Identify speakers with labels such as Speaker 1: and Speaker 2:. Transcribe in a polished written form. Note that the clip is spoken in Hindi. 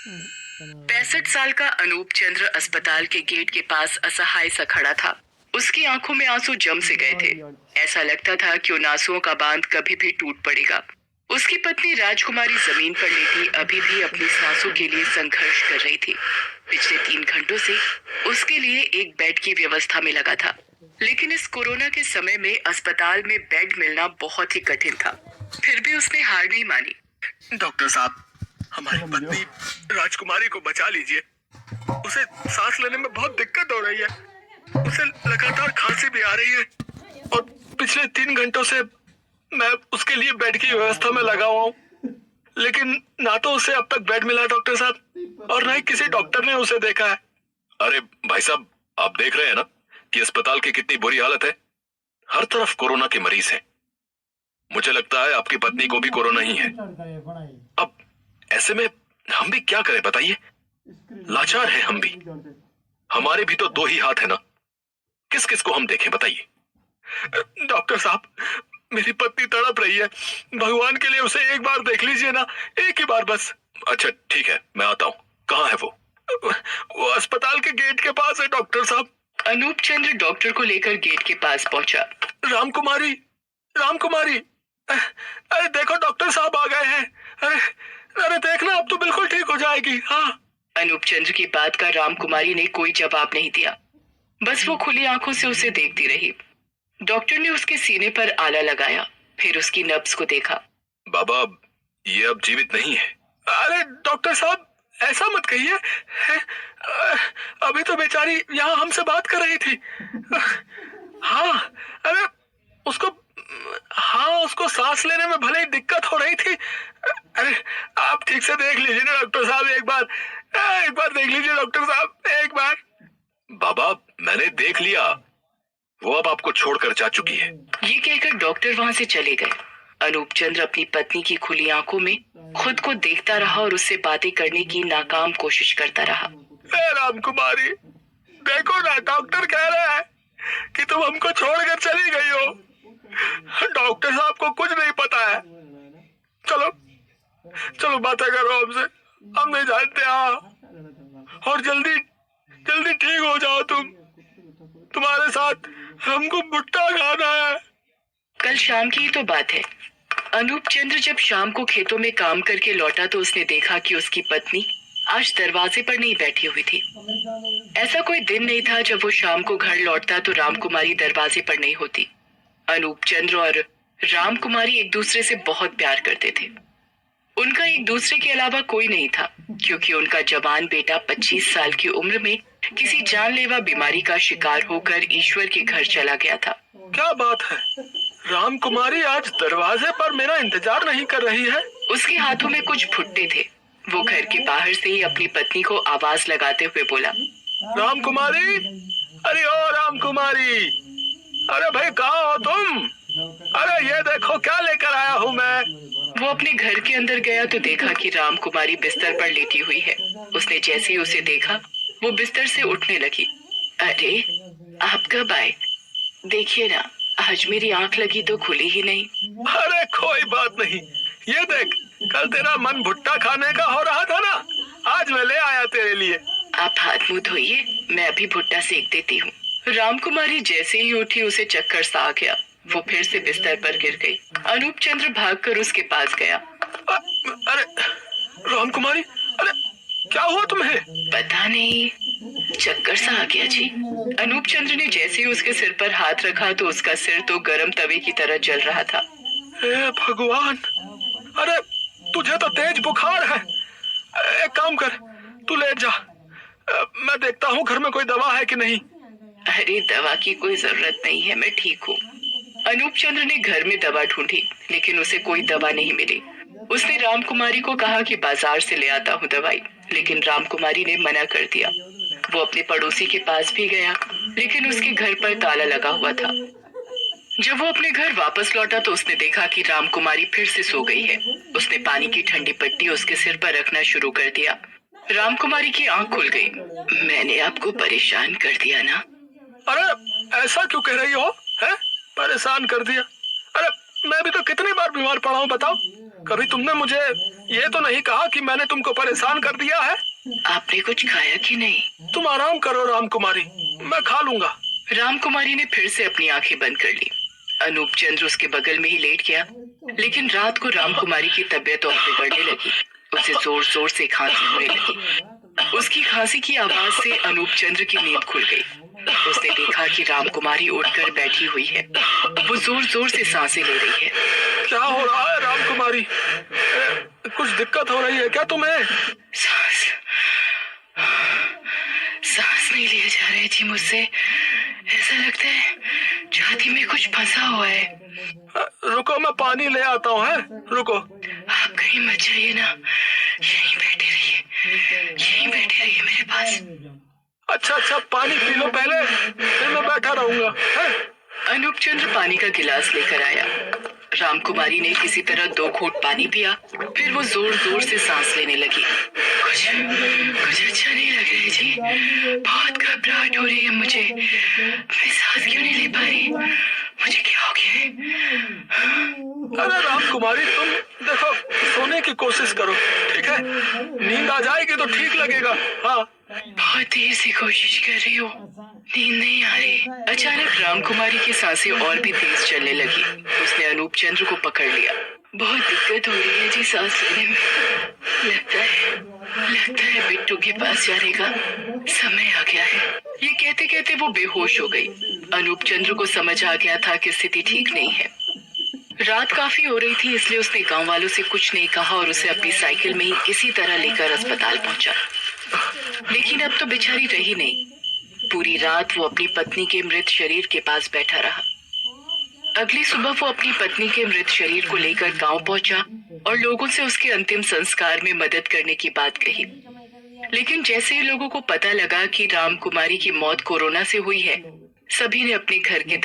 Speaker 1: 65 साल का अनूप चंद्र अस्पताल के गेट के पास असहाय सा खड़ा था। उसकी आंखों में आंसू जम से गए थे। ऐसा लगता था कि उन आंसुओं का बांध कभी भी टूट पड़ेगा। उसकी पत्नी राजकुमारी जमीन पर लेटी अभी भी अपनी सांसों के लिए संघर्ष कर रही थी। पिछले 3 घंटों से उसके लिए एक बेड की व्यवस्था में लगा था, लेकिन इस कोरोना के समय में अस्पताल में बेड मिलना बहुत ही कठिन था। फिर भी उसने हार नहीं मानी।
Speaker 2: डॉक्टर साहब, हमारी पत्नी राजकुमारी को बचा लीजिए। उसे सांस लेने में बहुत दिक्कत हो रही है। उसे लगातार खांसी भी आ रही है और पिछले 3 घंटों से मैं उसके लिए बेड की व्यवस्था में लगा हुआ हूँ, लेकिन ना तो उसे अब तक बेड मिला है डॉक्टर साहब, और ना ही किसी डॉक्टर ने उसे देखा है।
Speaker 3: अरे भाई साहब, आप देख रहे हैं ना कि अस्पताल की कितनी बुरी हालत है। हर तरफ कोरोना के मरीज हैं। मुझे लगता है आपकी पत्नी को भी कोरोना ही है। अब ऐसे में हम भी क्या करें बताइए? लाचार हैं हम भी। हमारे भी तो 2 ही हाथ है ना, किस किस को हम देखें बताइए?
Speaker 2: डॉक्टर साहब, मेरी पत्नी तड़प रही है। भगवान के लिए उसे एक बार देख लीजिए ना, एक ही बार बस।
Speaker 3: अच्छा ठीक है, मैं आता हूँ। कहाँ है वो?
Speaker 2: वो अस्पताल के गेट के पास है डॉक्टर साहब।
Speaker 1: अनूप चंद्र डॉक्टर को लेकर गेट के पास पहुंचा।
Speaker 2: रामकुमारी, रामकुमारी, अरे देखो डॉक्टर साहब आ गए हैं। अरे अरे देखना, अब तो बिल्कुल ठीक हो जाएगी। हाँ।
Speaker 1: अनूप चंद्र की बात का रामकुमारी ने कोई जवाब नहीं दिया। बस वो खुली आंखों से उसे देखती रही। डॉक्टर ने उसके सीने पर आला लगाया, फिर उसकी नब्ज को देखा।
Speaker 3: बाबा, ये अब जीवित नहीं है।
Speaker 2: अरे डॉक्टर साहब, ऐसा मत कहिए। अभी तो बेचारी यहाँ हमसे बात कर रही थी। हाँ, अरे उसको, हाँ उसको सांस लेने में भले ही दिक्कत हो रही थी। अरे आप ठीक से देख लीजिए ना डॉक्टर साहब, एक बार देख लीजिए डॉक्टर साहब, एक बार।
Speaker 3: बाबा, मैंने देख लिया, वो अब आपको छोड़कर जा चुकी है।
Speaker 1: ये कहकर डॉक्टर वहां से चले गए। अनूप चंद्र अपनी पत्नी की खुली आंखों में खुद को देखता रहा और उससे बातें करने की नाकाम कोशिश करता रहा।
Speaker 2: रामकुमारी, देखो ना, डॉक्टर कह रहा है कि तुम हमको छोड़कर चली गई हो। डॉक्टर साहब को कुछ नहीं पता है। चलो चलो बातें करो हमसे, हम नहीं जानते। हाँ, और जल्दी जल्दी ठीक हो जाओ तुम। तुम्हारे साथ हमको भुट्टा खाना है।
Speaker 1: कल शाम की ही तो बात है। अनूप चंद्र जब शाम को खेतों में काम करके लौटा तो उसने देखा कि उसकी पत्नी आज दरवाजे पर नहीं बैठी हुई थी। ऐसा कोई दिन नहीं था जब वो शाम को घर लौटता तो रामकुमारी दरवाजे पर नहीं होती। अनूप चंद्र और रामकुमारी एक दूसरे से बहुत प्यार करते थे। उनका एक दूसरे के अलावा कोई नहीं था, क्योंकि उनका जवान बेटा 25 साल की उम्र में किसी जानलेवा बीमारी का शिकार होकर ईश्वर के घर चला गया था।
Speaker 2: क्या बात है, रामकुमारी आज दरवाजे पर मेरा इंतजार नहीं कर रही है।
Speaker 1: उसके हाथों में कुछ भुट्टे थे। वो घर के बाहर से ही अपनी पत्नी को आवाज लगाते हुए बोला,
Speaker 2: रामकुमारी, अरे ओ रामकुमारी, अरे भाई कहाँ हो तुम? अरे ये देखो क्या लेकर आया हूँ मैं।
Speaker 1: वो अपने घर के अंदर गया तो देखा कि रामकुमारी बिस्तर पर लेटी हुई है। उसने जैसे ही उसे देखा वो बिस्तर से उठने लगी। अरे आप कब आए? देखिए ना, आज मेरी आंख लगी तो खुली ही नहीं।
Speaker 2: अरे कोई बात नहीं, ये देख, कल तेरा मन भुट्टा खाने का हो रहा था ना, आज मैं ले आया तेरे लिए।
Speaker 1: आप हाथ मुंह धोइए, मैं अभी भुट्टा सेक देती हूँ। रामकुमारी जैसे ही उठी उसे चक्कर सा आ गया। वो फिर से बिस्तर पर गिर गई। अनूप चंद्र भागकर उसके पास गया।
Speaker 2: अरे रामकुमारी, अरे क्या हुआ तुम्हें?
Speaker 1: पता नहीं, चक्कर सा आ गया जी। अनूप चंद्र ने जैसे ही उसके सिर पर हाथ रखा तो उसका सिर तो गर्म तवे की तरह जल रहा था।
Speaker 2: हे भगवान, अरे तुझे तो तेज बुखार है। एक काम कर, तू लेट जा, मैं देखता हूँ घर में कोई दवा है कि नहीं।
Speaker 1: अरे दवा की कोई जरूरत नहीं है, मैं ठीक हूँ। अनूप चंद्र ने घर में दवा ढूंढी, लेकिन उसे कोई दवा नहीं मिली। उसने रामकुमारी को कहा कि बाजार से ले आता हूँ दवाई, लेकिन रामकुमारी ने मना कर दिया। वो अपने पड़ोसी के पास भी गया, लेकिन उसके घर पर ताला लगा हुआ था। जब वो अपने घर वापस लौटा तो उसने देखा कि रामकुमारी फिर से सो गई है। उसने पानी की ठंडी पट्टी उसके सिर पर रखना शुरू कर दिया। रामकुमारी की आंख खुल गई। मैंने आपको परेशान कर दिया ना?
Speaker 2: अरे ऐसा क्यों कह रही हो? है परेशान कर दिया? अरे मैं भी तो कितनी बार बीमार पड़ा हूँ बताओ। कभी तुमने मुझे ये तो नहीं कहा कि मैंने तुमको परेशान कर दिया है।
Speaker 1: आपने कुछ खाया कि नहीं?
Speaker 2: तुम आराम करो रामकुमारी, मैं खा लूंगा।
Speaker 1: रामकुमारी ने फिर से अपनी आंखें बंद कर ली। अनूप चंद्र उसके बगल में ही लेट गया, लेकिन रात को रामकुमारी की तबीयत और बिगड़ने लगी। उसे जोर जोर से खांसी होने लगी। उसकी खांसी की आवाज से अनूप चंद्र की नींद खुल गई। उसने देखा कि रामकुमारी उठकर बैठी हुई है। वो जोर जोर से सांसें ले रही है।
Speaker 2: क्या हो रहा है रामकुमारी? कुछ दिक्कत हो रही है क्या तुम्हें?
Speaker 1: सांस सांस नहीं लिया जा रहा है जी मुझसे। ऐसा लगता है छाती में कुछ फंसा हुआ है।
Speaker 2: रुको, मैं पानी ले आता हूँ। है, रुको।
Speaker 1: आप कहीं मत जाइए ना, यहीं बैठे रहिए मेरे पास।
Speaker 2: अच्छा, पानी पी लो पहले, फिर मैं बैठा रहूंगा।
Speaker 1: अनूप चंद्र पानी का गिलास लेकर आया। रामकुमारी ने किसी तरह 2 घूंट पानी पिया, फिर वो जोर जोर से सांस लेने लगी। कुछ अच्छा नहीं लग रहा है जी, बहुत घबराहट हो रही है मुझे। मैं सांस क्यों नहीं ले पा रही? मुझे क्या हो गया है?
Speaker 2: अरे रामकुमारी, तुम देखो, सोने की कोशिश करो, ठीक है? नींद आ जाएगी तो ठीक लगेगा। हाँ,
Speaker 1: बहुत देर से कोशिश कर रही हूँ, नींद नहीं आ रही। अचानक रामकुमारी की सांसें और भी तेज चलने लगी। उसने अनूप चंद्र को पकड़ लिया। बहुत दिक्कत हो रही है जी सांस लेने में। लगता है बिट्टू के पास जाने का समय आ गया है। ये कहते कहते वो बेहोश हो गई। अनूप चंद्र को समझ आ गया था कि स्थिति ठीक नहीं है। रात काफी हो रही थी, इसलिए उसने गांव वालों से कुछ नहीं कहा और उसे अपनी साइकिल में ही किसी तरह लेकर अस्पताल पहुंचा। लेकिन अब तो बेचारी रही नहीं। पूरी रात वो अपनी पत्नी के मृत शरीर के पास बैठा रहा। अगली सुबह वो अपनी पत्नी के मृत शरीर को लेकर गांव पहुंचा और लोगों से उसके अंतिम संस्कार में मदद करने की बात कही। लेकिन जैसे ही लोगों को पता लगा कि रामकुमारी की मौत कोरोना से हुई है, सभी ने अपने घर के